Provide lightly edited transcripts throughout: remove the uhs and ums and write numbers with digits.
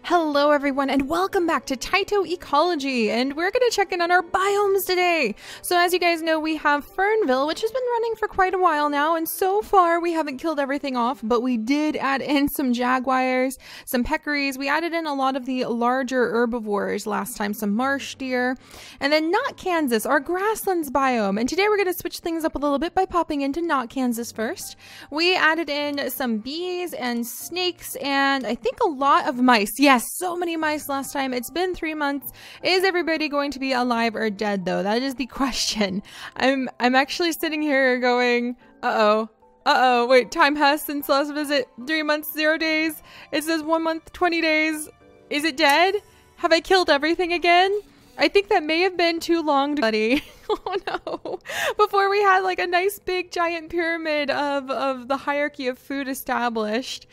Hello everyone and welcome back to TYTO Ecology, and we're going to check in on our biomes today. So as you guys know, we have Fernville, which has been running for quite a while now, and so far we haven't killed everything off, but we did add in some jaguars, some peccaries. We added in a lot of the larger herbivores last time, some marsh deer, and then not Kansas, our grasslands biome. And today we're going to switch things up a little bit by popping into not Kansas first. We added in some bees and snakes and I think a lot of mice. Yes, so many mice last time. It's been 3 months. Is everybody going to be alive or dead though? That is the question. I'm actually sitting here going, wait, time has since last visit. 3 months, 0 days. It says 1 month, 20 days. Is it dead? Have I killed everything again? I think that may have been too long, buddy. Oh no. Before we had like a nice big giant pyramid of the hierarchy of food established.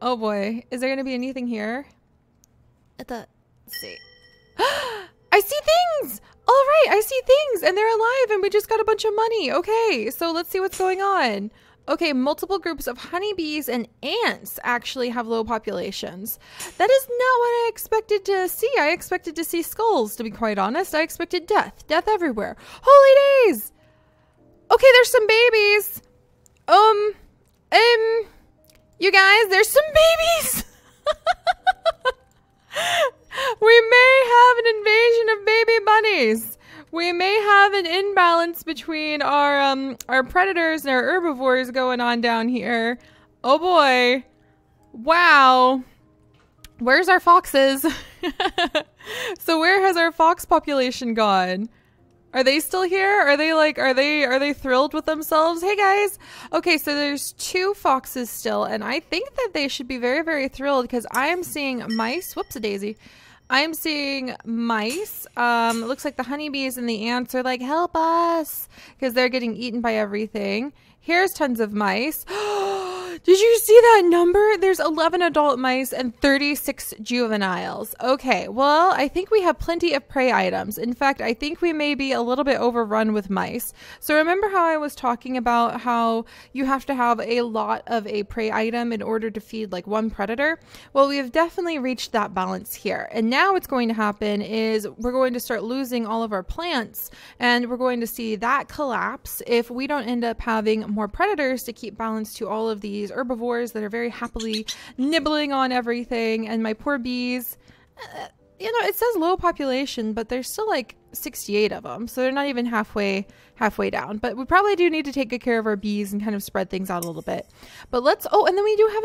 Oh boy. Is there going to be anything here? Let's see. I see things! All right, I see things and they're alive and we just got a bunch of money. Okay, so let's see what's going on. Okay, multiple groups of honeybees and ants actually have low populations. That is not what I expected to see. I expected to see skulls, to be quite honest. I expected death. Death everywhere. Holy days! Okay, there's some babies. You guys, there's some babies! We may have an invasion of baby bunnies. We may have an imbalance between our predators and our herbivores going on down here. Oh boy. Wow. Where's our foxes? So where has our fox population gone? Are they still here? Are they thrilled with themselves? Hey guys. Okay, so there's 2 foxes still, and I think that they should be very, very thrilled because I am seeing mice. Whoops a daisy. I'm seeing mice. It looks like the honeybees and the ants are like, help us, because they're getting eaten by everything. Here's tons of mice. Did you see that number? There's 11 adult mice and 36 juveniles. Okay, well, I think we have plenty of prey items. In fact, I think we may be a little bit overrun with mice. So remember how I was talking about how you have to have a lot of a prey item in order to feed like one predator? Well, we have definitely reached that balance here. And now what's going to happen is we're going to start losing all of our plants, and we're going to see that collapse if we don't end up having more predators to keep balance to all of these herbivores that are very happily nibbling on everything. And my poor bees, you know, it says low population, but there's still like 68 of them, so they're not even halfway down. But we probably do need to take good care of our bees and kind of spread things out a little bit. But let's, oh, and then we do have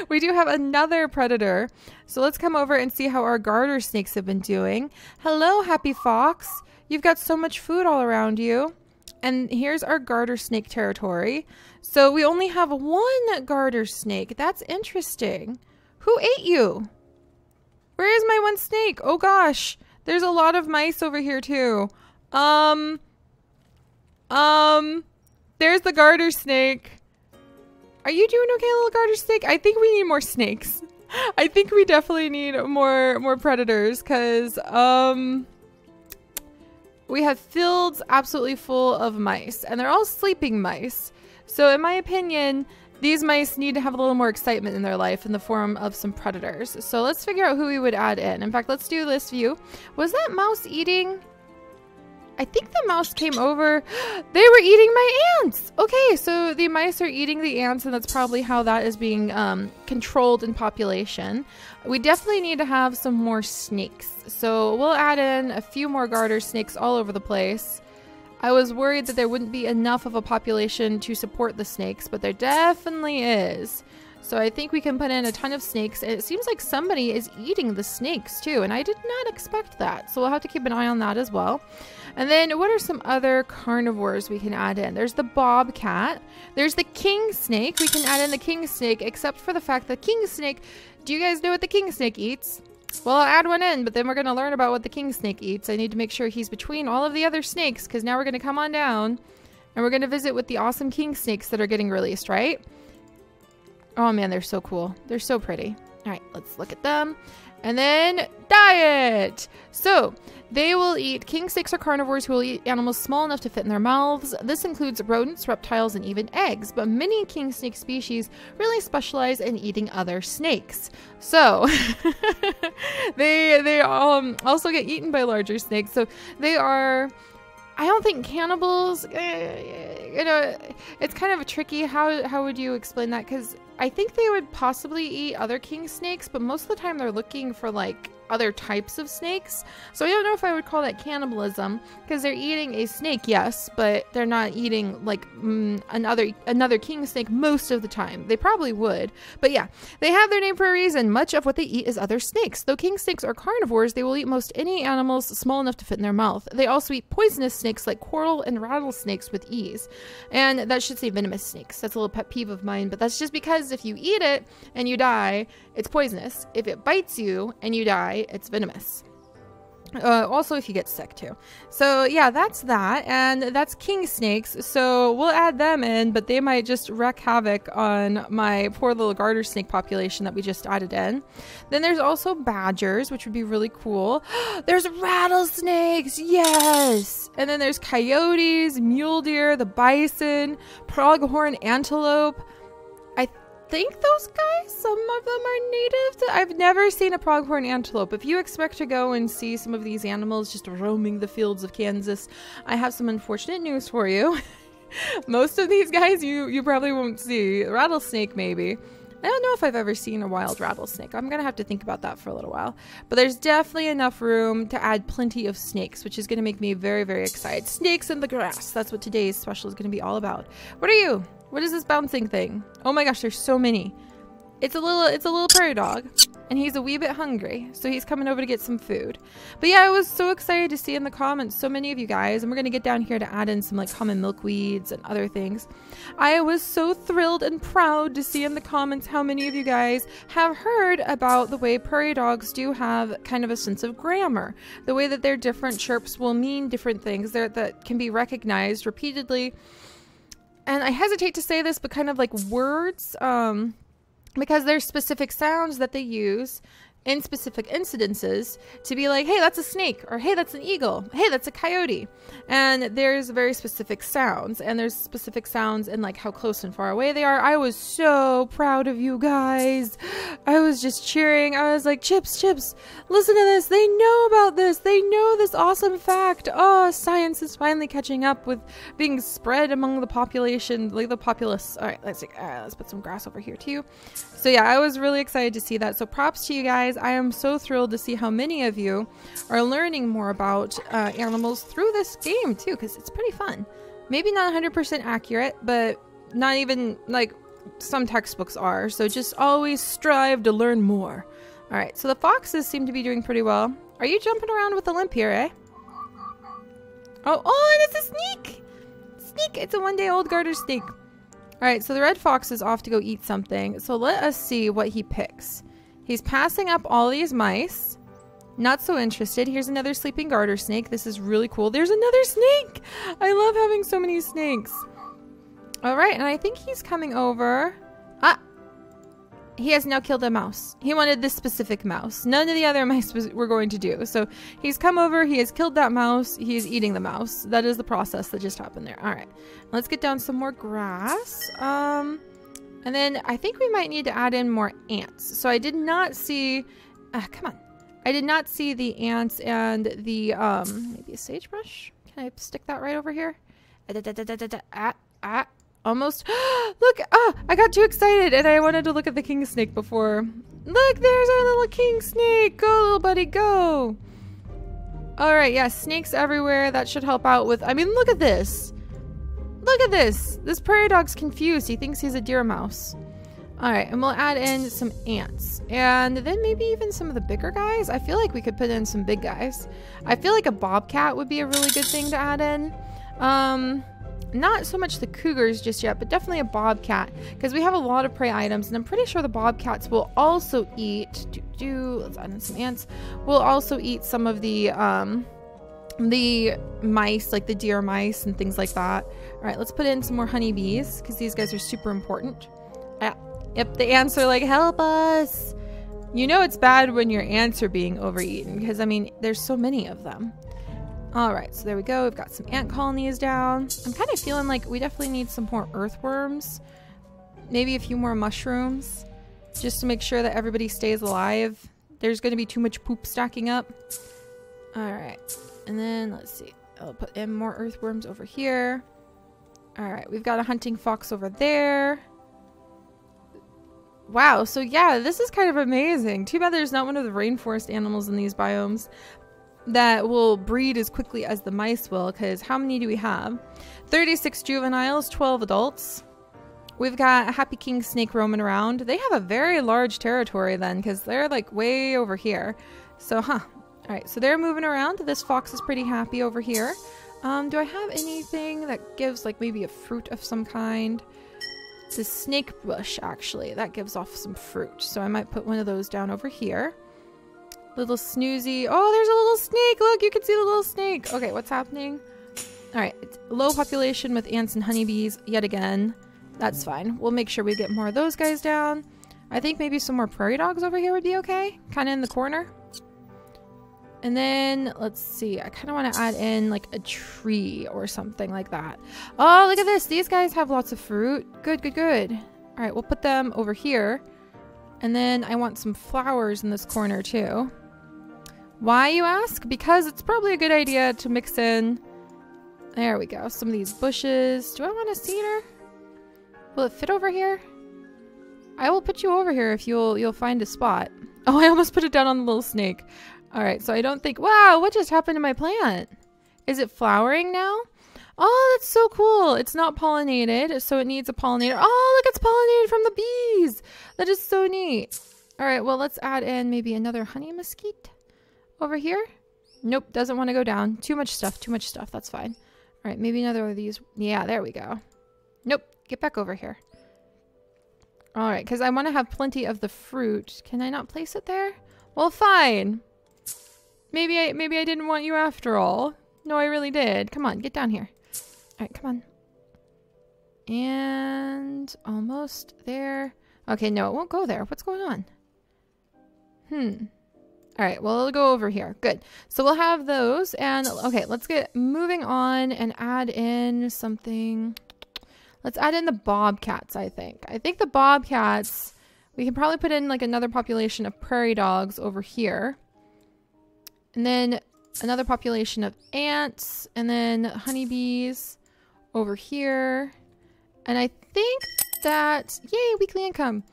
we do have another predator. So let's come over and see how our garter snakes have been doing. Hello, happy fox. You've got so much food all around you. And here's our garter snake territory. So we only have 1 garter snake. That's interesting. Who ate you? Where is my 1 snake? Oh gosh. There's a lot of mice over here too. There's the garter snake. Are you doing okay, little garter snake? I think we need more snakes. I think we definitely need more predators, because we have fields absolutely full of mice, and they're all sleeping mice. So in my opinion, these mice need to have a little more excitement in their life in the form of some predators. So let's figure out who we would add in. In fact, let's do list view. Was that mouse eating? I think the mouse came over. They were eating my ants. Okay, so the mice are eating the ants, and that's probably how that is being controlled in population. We definitely need to have some more snakes. So we'll add in a few more garter snakes all over the place. I was worried that there wouldn't be enough of a population to support the snakes, but there definitely is. So I think we can put in a ton of snakes. It seems like somebody is eating the snakes too, and I did not expect that. So we'll have to keep an eye on that as well. And then what are some other carnivores we can add in? There's the bobcat. There's the king snake. We can add in the king snake, except for the fact that king snake, do you guys know what the king snake eats? Well, I'll add one in, but then we're going to learn about what the king snake eats. I need to make sure he's between all of the other snakes, because now we're going to come on down and we're going to visit with the awesome king snakes that are getting released, right? Oh man, they're so cool. They're so pretty. All right, let's look at them. And then diet. So they will eat, king snakes are carnivores who will eat animals small enough to fit in their mouths. This includes rodents, reptiles, and even eggs. But many king snake species really specialize in eating other snakes. So they also get eaten by larger snakes. So they are, I don't think cannibals, you know, it's kind of tricky. How would you explain that? Because I think they would possibly eat other king snakes, but most of the time they're looking for like other types of snakes. So I don't know if I would call that cannibalism, because they're eating a snake, yes, but they're not eating like another king snake most of the time. They probably would, but yeah, they have their name for a reason. Much of what they eat is other snakes. Though king snakes are carnivores, they will eat most any animals small enough to fit in their mouth. They also eat poisonous snakes like coral and rattlesnakes with ease. And that should say venomous snakes. That's a little pet peeve of mine, but that's just because if you eat it and you die, it's poisonous. If it bites you and you die, it's venomous. Also if you get sick too. So yeah, that's that, and that's king snakes. So we'll add them in, but they might just wreak havoc on my poor little garter snake population that we just added in. Then there's also badgers, which would be really cool. There's rattlesnakes, yes! And then there's coyotes, mule deer, the bison, pronghorn antelope. I think those guys, some of them are native to, I've never seen a pronghorn antelope. If you expect to go and see some of these animals just roaming the fields of Kansas, I have some unfortunate news for you. Most of these guys you probably won't see. Rattlesnake maybe. I don't know if I've ever seen a wild rattlesnake. I'm gonna have to think about that for a little while. But there's definitely enough room to add plenty of snakes, which is gonna make me very, very excited. Snakes in the grass. That's what today's special is gonna be all about. What are you? What is this bouncing thing? Oh my gosh, there's so many. It's a little prairie dog, and he's a wee bit hungry, so he's coming over to get some food. But yeah, I was so excited to see in the comments so many of you guys, and we're gonna get down here to add in some like common milkweeds and other things. I was so thrilled and proud to see in the comments how many of you guys have heard about the way prairie dogs do have kind of a sense of grammar. The way that their different chirps will mean different things that can be recognized repeatedly. And I hesitate to say this, but kind of like words, because there's specific sounds that they use in specific incidences to be like, hey, that's a snake, or hey, that's an eagle, hey, that's a coyote. And there's very specific sounds, and there's specific sounds in like how close and far away they are. I was so proud of you guys. I was just cheering. I was like, Chips, listen to this. They know about this. They know this awesome fact. Oh, science is finally catching up with being spread among the population, like the populace. All right, let's put some grass over here too. So yeah, I was really excited to see that. So props to you guys. I am so thrilled to see how many of you are learning more about animals through this game too, because it's pretty fun. Maybe not 100% accurate, but not even like some textbooks are. So just always strive to learn more. All right, so the foxes seem to be doing pretty well. Are you jumping around with a limp here, eh? Oh, and it's a snake! It's a one-day-old garter snake. All right, so the red fox is off to go eat something. So let us see what he picks. He's passing up all these mice. Not so interested. Here's another sleeping garter snake. This is really cool. There's another snake! I love having so many snakes. All right, and I think he's coming over. He has now killed a mouse. He wanted this specific mouse. None of the other mice were going to do. So he's come over, he has killed that mouse, he is eating the mouse. That is the process that just happened there. All right, let's get down some more grass. And then I think we might need to add in more ants. So I did not see, come on. I did not see the ants and the, maybe a sagebrush? Can I stick that right over here? Almost. Look, I got too excited and I wanted to look at the king snake before. Look, there's our little king snake. Go, little buddy, go. All right, yeah, snakes everywhere. That should help out with, I mean, look at this. Look at this. This prairie dog's confused. He thinks he's a deer mouse. All right, and we'll add in some ants. And then maybe even some of the bigger guys. I feel like we could put in some big guys. I feel like a bobcat would be a really good thing to add in. Not so much the cougars just yet, but definitely a bobcat, because we have a lot of prey items, and I'm pretty sure the bobcats will also eat, let's add in some ants, will also eat some of the mice, like the deer mice and things like that. All right, let's put in some more honeybees, because these guys are super important. Yep, the ants are like, help us. You know it's bad when your ants are being overeaten because, I mean, there's so many of them. All right, so there we go. We've got some ant colonies down. I'm kind of feeling like we definitely need some more earthworms. Maybe a few more mushrooms just to make sure that everybody stays alive. There's going to be too much poop stacking up. All right, and then let's see. I'll put in more earthworms over here. All right, we've got a hunting fox over there. Wow, so yeah, this is kind of amazing. Too bad there's not one of the rainforest animals in these biomes that will breed as quickly as the mice will, because how many do we have? 36 juveniles, 12 adults. We've got a happy king snake roaming around. They have a very large territory then, because they're like way over here. So, all right, so they're moving around. This fox is pretty happy over here. Do I have anything that gives like maybe a fruit of some kind? The snake bush, actually, that gives off some fruit. So I might put one of those down over here. Little snoozy. Oh, there's a little snake. Look, you can see the little snake. Okay, what's happening? All right, it's low population with ants and honeybees yet again. That's fine. We'll make sure we get more of those guys down. I think maybe some more prairie dogs over here would be okay. Kind of in the corner. And then, let's see. I kind of want to add in like a tree or something like that. Oh, look at this. These guys have lots of fruit. Good, good, good. All right, we'll put them over here. And then I want some flowers in this corner too. Why, you ask? Because it's probably a good idea to mix in. There we go. Some of these bushes. Do I want a cedar? Will it fit over here? I will put you over here if you'll find a spot. Oh, I almost put it down on the little snake. All right, so I don't think... Wow, what just happened to my plant? Is it flowering now? Oh, that's so cool. It's not pollinated, so it needs a pollinator. Oh, look, it's pollinated from the bees. That is so neat. All right, well, let's add in maybe another honey mesquite over here. Nope, doesn't want to go down. Too much stuff, too much stuff. That's fine. All right, maybe another of these. Yeah, there we go. Nope, get back over here. All right, because I want to have plenty of the fruit. Can I not place it there? Well, fine. Maybe I didn't want you after all. No, I really did. Come on, get down here. All right, come on. And almost there. Okay, no, it won't go there. What's going on? All right, well, it'll go over here. Good. So we'll have those. And okay, let's get moving on and add in something. Let's add in the bobcats, I think. I think the bobcats, we can probably put in like another population of prairie dogs over here. And then another population of ants. And then honeybees over here. And I think that, yay, weekly income.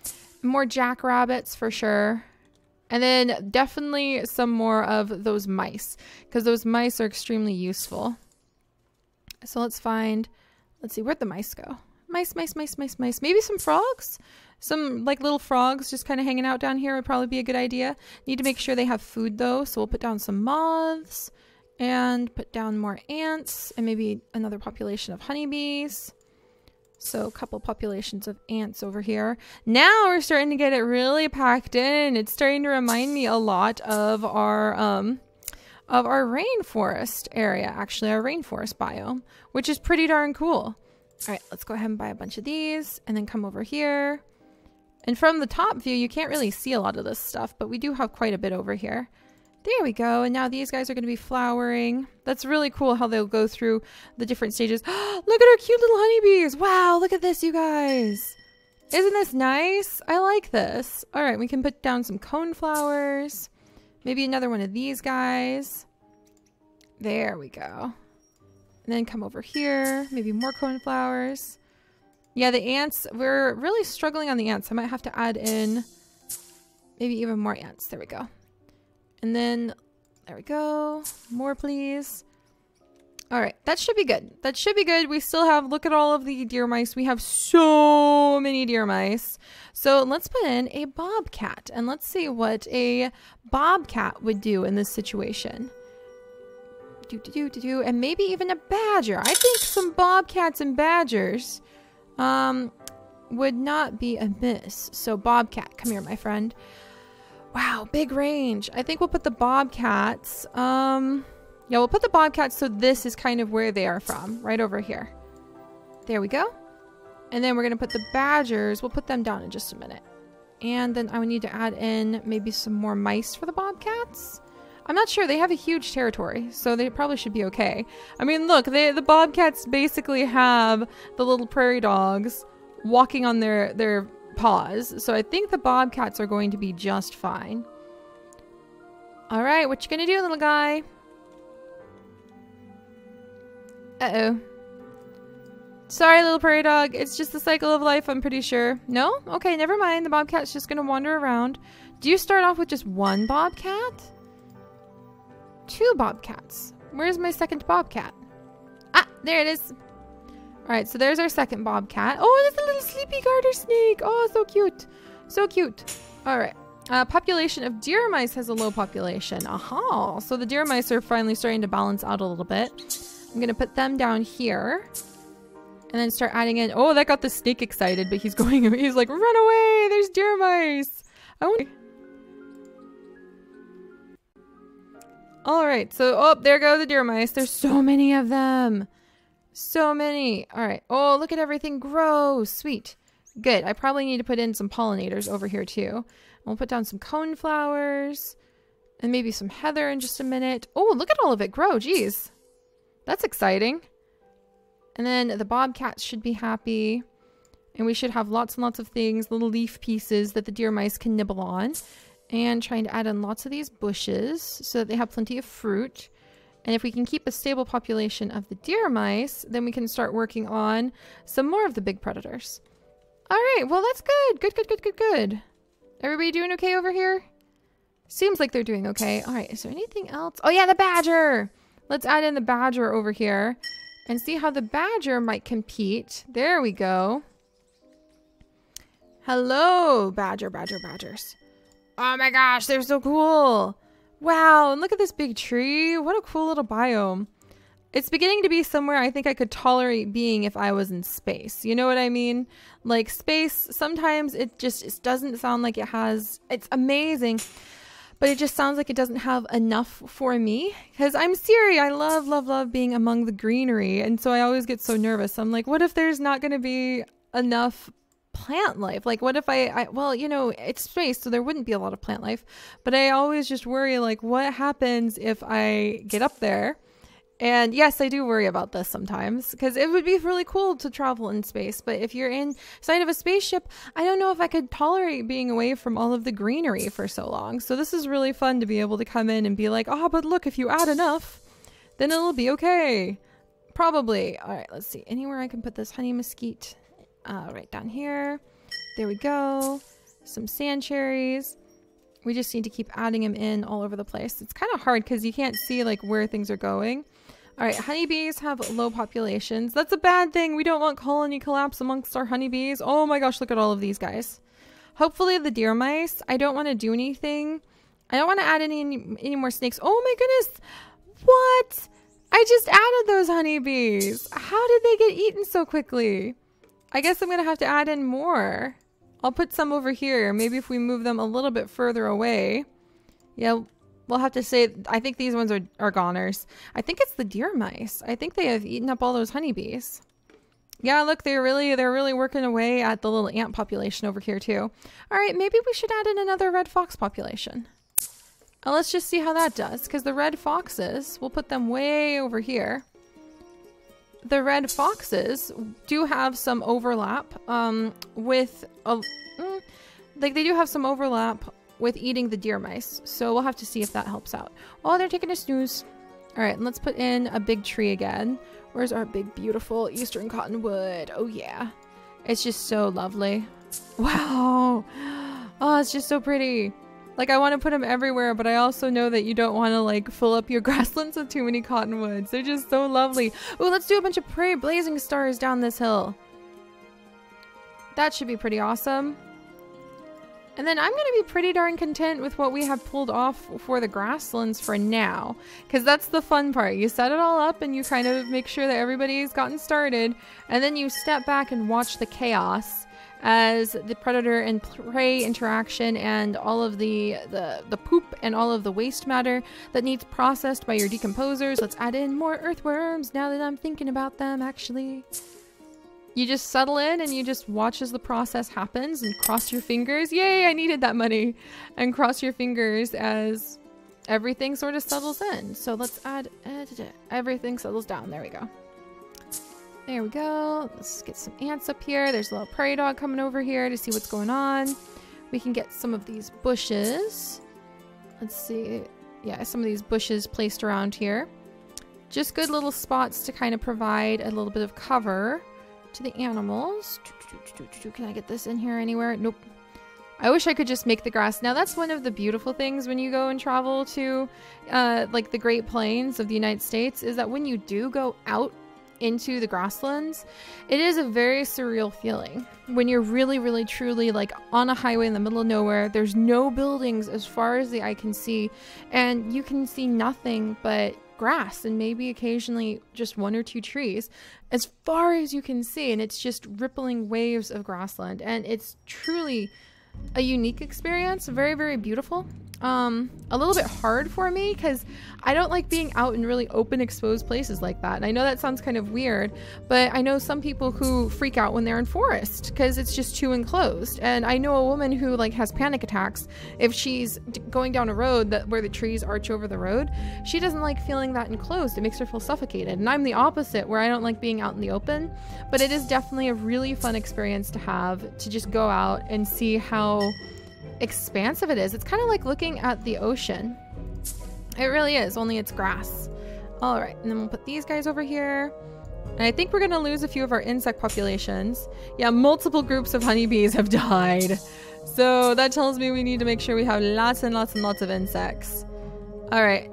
More jackrabbits for sure. And then definitely some more of those mice, because those mice are extremely useful. So let's find, let's see, where'd the mice go? Mice, mice, mice, mice, mice. Maybe some frogs? Some like little frogs just kind of hanging out down here would probably be a good idea. Need to make sure they have food though. So we'll put down some moths and put down more ants and maybe another population of honeybees. So a couple populations of ants over here. Now we're starting to get it really packed in. It's starting to remind me a lot of our rainforest area, actually our rainforest biome, which is pretty darn cool. All right, let's go ahead and buy a bunch of these and then come over here. And from the top view, you can't really see a lot of this stuff, but we do have quite a bit over here. There we go. And now these guys are going to be flowering. That's really cool how they'll go through the different stages. Look at our cute little honeybees. Wow, look at this, you guys. Isn't this nice? I like this. All right, we can put down some cone flowers. Maybe another one of these guys. There we go. And then come over here. Maybe more cone flowers. Yeah, the ants. We're really struggling on the ants. I might have to add in maybe even more ants. There we go. And then, there we go. More, please. All right, that should be good. That should be good. We still have, look at all of the deer mice. We have so many deer mice. So let's put in a bobcat. And let's see what a bobcat would do in this situation. And maybe even a badger. I think some bobcats and badgers would not be amiss. So bobcat, come here, my friend. Wow, big range. I think we'll put the bobcats. Yeah, we'll put the bobcats so this is kind of where they are from, right over here. There we go. And then we're going to put the badgers. We'll put them down in just a minute. And then I would need to add in maybe some more mice for the bobcats. I'm not sure. They have a huge territory, so they probably should be okay. I mean, look, the bobcats basically have the little prairie dogs walking on their paws. So I think the bobcats are going to be just fine. All right, what you gonna do, little guy? Uh-oh. Sorry, little prairie dog. It's just the cycle of life, I'm pretty sure. No? Okay, never mind. The bobcat's just gonna wander around. Do you start off with just one bobcat? 2 bobcats. Where's my second bobcat? Ah, there it is. All right, so there's our second bobcat. Oh, there's a little sleepy garter snake. Oh, so cute. So cute. All right. Population of deer mice has a low population. Aha. So the deer mice are finally starting to balance out a little bit. I'm going to put them down here. And then start adding in. Oh, that got the snake excited, but he's like, run away. There's deer mice. All right, so, oh, there go the deer mice. There's so many of them. So many. All right. Oh, look at everything grow. Sweet. Good. I probably need to put in some pollinators over here too. We'll put down some coneflowers and maybe some heather in just a minute. Oh, look at all of it grow. Geez. That's exciting. And then the bobcats should be happy. And we should have lots and lots of things, little leaf pieces that the deer mice can nibble on. And trying to add in lots of these bushes so that they have plenty of fruit. And if we can keep a stable population of the deer mice, then we can start working on some more of the big predators. All right, well, that's good. Good, good, good, good, good. Everybody doing okay over here? Seems like they're doing okay. All right, is there anything else? Oh, yeah, the badger. Let's add in the badger over here and see how the badger might compete. There we go. Hello, badgers. Oh my gosh, they're so cool. Wow, and look at this big tree. What a cool little biome. It's beginning to be somewhere I think I could tolerate being if I was in space. You know what I mean? Like space, sometimes it doesn't sound like it has, it's amazing, but it just sounds like it doesn't have enough for me. Because I'm Seri, I love being among the greenery. And so I always get so nervous. I'm like, what if there's not going to be enough plant life? Like what if well, you know, it's space, so there wouldn't be a lot of plant life, but I always just worry, like, what happens if I get up there? And yes, I do worry about this sometimes, because it would be really cool to travel in space, but if you're inside of a spaceship, I don't know if I could tolerate being away from all of the greenery for so long. So this is really fun to be able to come in and be like, oh, but look, if you add enough, then it'll be okay. Probably. All right, let's see. Anywhere I can put this honey mesquite. Right down here. There we go. Some sand cherries. We just need to keep adding them in all over the place. It's kind of hard because you can't see like where things are going. All right, honeybees have low populations. That's a bad thing. We don't want colony collapse amongst our honeybees. Oh my gosh, look at all of these guys. Hopefully the deer mice. I don't want to do anything. I don't want to add any more snakes. Oh my goodness. What? I just added those honeybees. How did they get eaten so quickly? I guess I'm going to have to add in more. I'll put some over here. Maybe if we move them a little bit further away. Yeah, we'll have to say, I think these ones are goners. I think it's the deer mice. I think they have eaten up all those honeybees. Yeah, look, they're really working away at the little ant population over here too. All right, maybe we should add in another red fox population. Now let's just see how that does, because the red foxes, we'll put them way over here. The red foxes do have some overlap with they do have some overlap with eating the deer mice, so we'll have to see if that helps out. Oh, they're taking a snooze. All right, let's put in a big tree again. Where's our big beautiful eastern cottonwood? Oh yeah, it's just so lovely. Wow. Oh, it's just so pretty. Like, I want to put them everywhere, but I also know that you don't want to, like, fill up your grasslands with too many cottonwoods. They're just so lovely. Oh, let's do a bunch of prairie blazing stars down this hill. That should be pretty awesome. And then I'm going to be pretty darn content with what we have pulled off for the grasslands for now. Because that's the fun part. You set it all up and you kind of make sure that everybody's gotten started. And then you step back and watch the chaos as the predator and prey interaction and all of the poop and all of the waste matter that needs processed by your decomposers. Let's add in more earthworms now that I'm thinking about them, actually. You just settle in and you just watch as the process happens and cross your fingers. Yay, I needed that money. And cross your fingers as everything sort of settles in. So let's add everything settles down. There we go. There we go. Let's get some ants up here. There's a little prairie dog coming over here to see what's going on. We can get some of these bushes. Let's see. Yeah, some of these bushes placed around here. Just good little spots to kind of provide a little bit of cover to the animals. Can I get this in here anywhere? Nope. I wish I could just make the grass. Now that's one of the beautiful things when you go and travel to like the Great Plains of the United States, is that when you do go out into the grasslands, it is a very surreal feeling when you're really, really, truly like on a highway in the middle of nowhere. There's no buildings as far as the eye can see, and you can see nothing but grass and maybe occasionally just one or two trees as far as you can see, and it's just rippling waves of grassland, and it's truly a unique experience. Very, very beautiful. A little bit hard for me because I don't like being out in really open, exposed places like that. And I know that sounds kind of weird, but I know some people who freak out when they're in forest because it's just too enclosed. And I know a woman who like has panic attacks if she's going down a road where the trees arch over the road. She doesn't like feeling that enclosed. It makes her feel suffocated. And I'm the opposite, where I don't like being out in the open, but it is definitely a really fun experience to have, to just go out and see how expansive it is. It's kind of like looking at the ocean. It really is, only it's grass. All right, and then we'll put these guys over here. And I think we're gonna lose a few of our insect populations. Yeah, multiple groups of honeybees have died. So that tells me we need to make sure we have lots and lots and lots of insects. All right,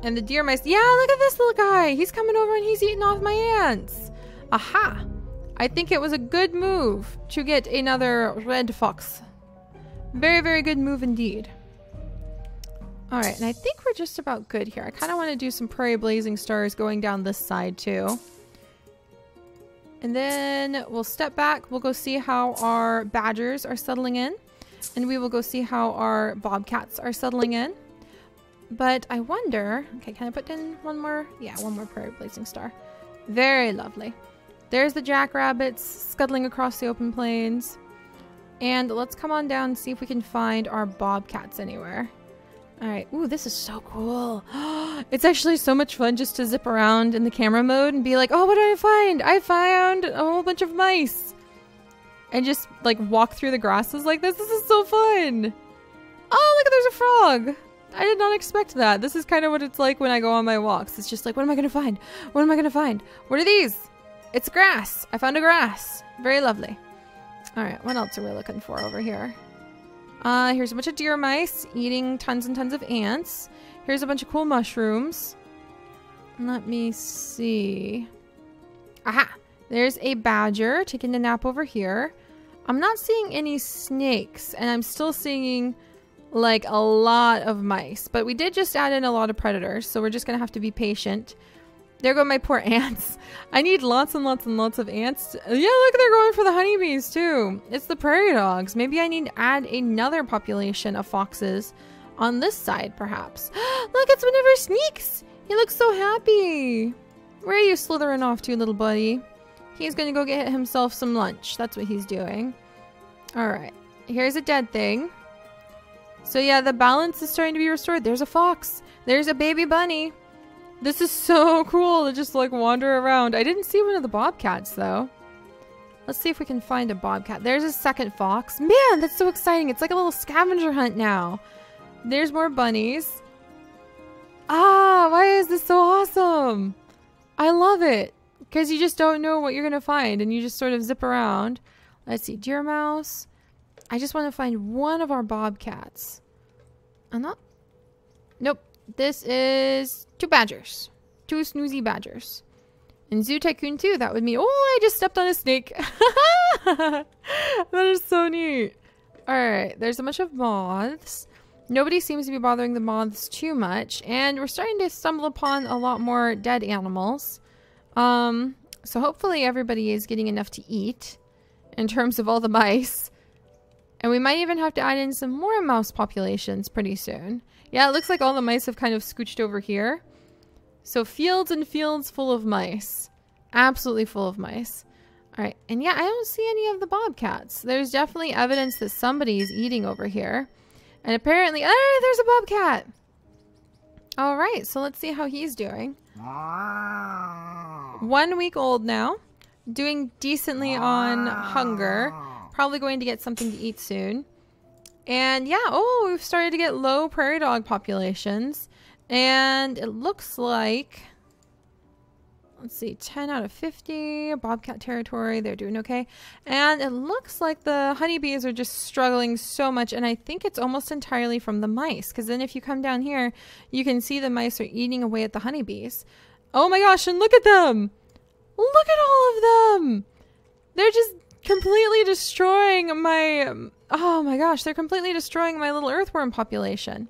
and the deer mice. Yeah, look at this little guy. He's coming over and he's eating off my ants. Aha! I think it was a good move to get another red fox. Very, very good move indeed. All right, and I think we're just about good here. I kind of want to do some prairie blazing stars going down this side too. And then we'll step back. We'll go see how our badgers are settling in. And we will go see how our bobcats are settling in. But I wonder... Okay, can I put in one more? Yeah, one more prairie blazing star. Very lovely. There's the jackrabbits scuttling across the open plains. And let's come on down and see if we can find our bobcats anywhere. Alright. Ooh, this is so cool. It's actually so much fun just to zip around in the camera mode and be like, oh, what did I find? I found a whole bunch of mice. And just like walk through the grasses like this. This is so fun. Oh, look, there's a frog. I did not expect that. This is kind of what it's like when I go on my walks. It's just like, what am I going to find? What am I going to find? What are these? It's grass. I found a grass. Very lovely. Alright, what else are we looking for over here? Here's a bunch of deer mice eating tons and tons of ants. Here's a bunch of cool mushrooms. Let me see. Aha! There's a badger taking a nap over here. I'm not seeing any snakes, and I'm still seeing like a lot of mice. But we did just add in a lot of predators, so we're just gonna have to be patient. There go my poor ants. I need lots and lots and lots of ants. Yeah, look, they're going for the honeybees too. It's the prairie dogs. Maybe I need to add another population of foxes on this side, perhaps. Look, it's one of our sneaks. He looks so happy. Where are you slithering off to, little buddy? He's gonna go get himself some lunch. That's what he's doing. All right, here's a dead thing. So yeah, the balance is starting to be restored. There's a fox. There's a baby bunny. This is so cool to just like wander around. I didn't see one of the bobcats though. Let's see if we can find a bobcat. There's a second fox. Man, that's so exciting. It's like a little scavenger hunt now. There's more bunnies. Ah, why is this so awesome? I love it. Because you just don't know what you're going to find and you just sort of zip around. Let's see, deer mouse. I just want to find one of our bobcats. I'm not... Nope. This is 2 badgers. 2 snoozy badgers. And Zoo Tycoon 2, that would mean... Oh, I just stepped on a snake. That is so neat. Alright, there's a bunch of moths. Nobody seems to be bothering the moths too much. And we're starting to stumble upon a lot more dead animals. So hopefully everybody is getting enough to eat in terms of all the mice. And we might even have to add in some more mouse populations pretty soon. Yeah, it looks like all the mice have kind of scooched over here. So fields and fields full of mice. Absolutely full of mice. All right, and yeah, I don't see any of the bobcats. There's definitely evidence that somebody's eating over here. And apparently, there's a bobcat. All right, so let's see how he's doing. 1 week old now, doing decently on hunger. Probably going to get something to eat soon. And yeah, oh, we've started to get low prairie dog populations. And it looks like... Let's see, 10 out of 50, bobcat territory, they're doing okay. And it looks like the honeybees are just struggling so much, and I think it's almost entirely from the mice, because then if you come down here, you can see the mice are eating away at the honeybees. Oh my gosh, and look at them! Look at all of them! They're just completely destroying my... Oh my gosh, they're completely destroying my little earthworm population.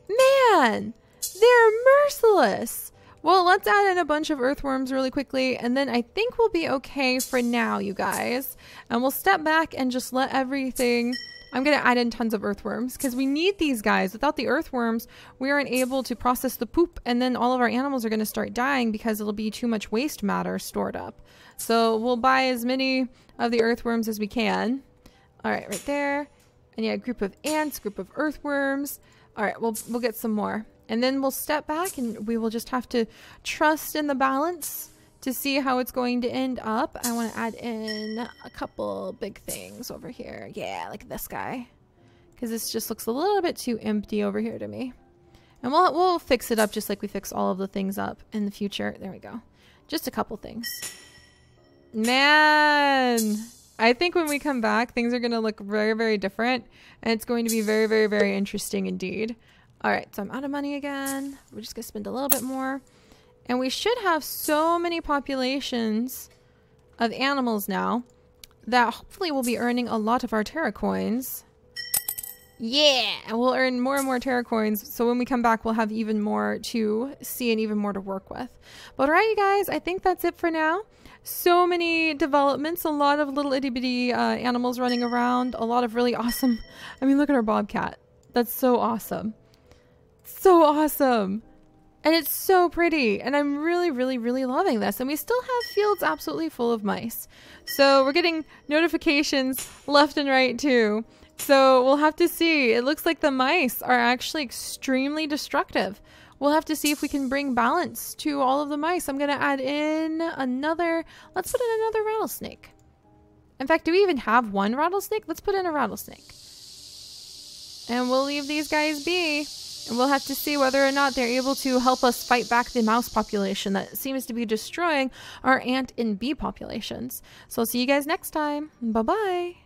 Man, they're merciless! Well, let's add in a bunch of earthworms really quickly, and then I think we'll be okay for now, you guys. And we'll step back and just let everything... I'm going to add in tons of earthworms, because we need these guys. Without the earthworms, we aren't able to process the poop, and then all of our animals are going to start dying because it'll be too much waste matter stored up. So we'll buy as many of the earthworms as we can. All right, right there. And yeah, group of ants, group of earthworms. All right, we'll get some more. And then we'll step back and we will just have to trust in the balance to see how it's going to end up. I want to add in a couple big things over here. Yeah, like this guy. Because this just looks a little bit too empty over here to me. And we'll fix it up just like we fix all of the things up in the future. There we go. Just a couple things. Man, I think when we come back, things are going to look very, very different. And it's going to be very, very, very interesting indeed. All right, so I'm out of money again. We're just gonna spend a little bit more. And we should have so many populations of animals now that hopefully we'll be earning a lot of our Terra coins. Yeah, and we'll earn more and more Terra coins. So when we come back, we'll have even more to see and even more to work with. But all right, you guys, I think that's it for now. So many developments, a lot of little itty bitty animals running around, a lot of really awesome. I mean, look at our bobcat. That's so awesome. So awesome. And it's so pretty. And I'm really, really, really loving this. And we still have fields absolutely full of mice. So we're getting notifications left and right too. So we'll have to see. It looks like the mice are actually extremely destructive. We'll have to see if we can bring balance to all of the mice. I'm going to add in another, let's put in another rattlesnake. In fact, do we even have one rattlesnake? Let's put in a rattlesnake. And we'll leave these guys be. And we'll have to see whether or not they're able to help us fight back the mouse population that seems to be destroying our ant and bee populations. So I'll see you guys next time. Bye-bye.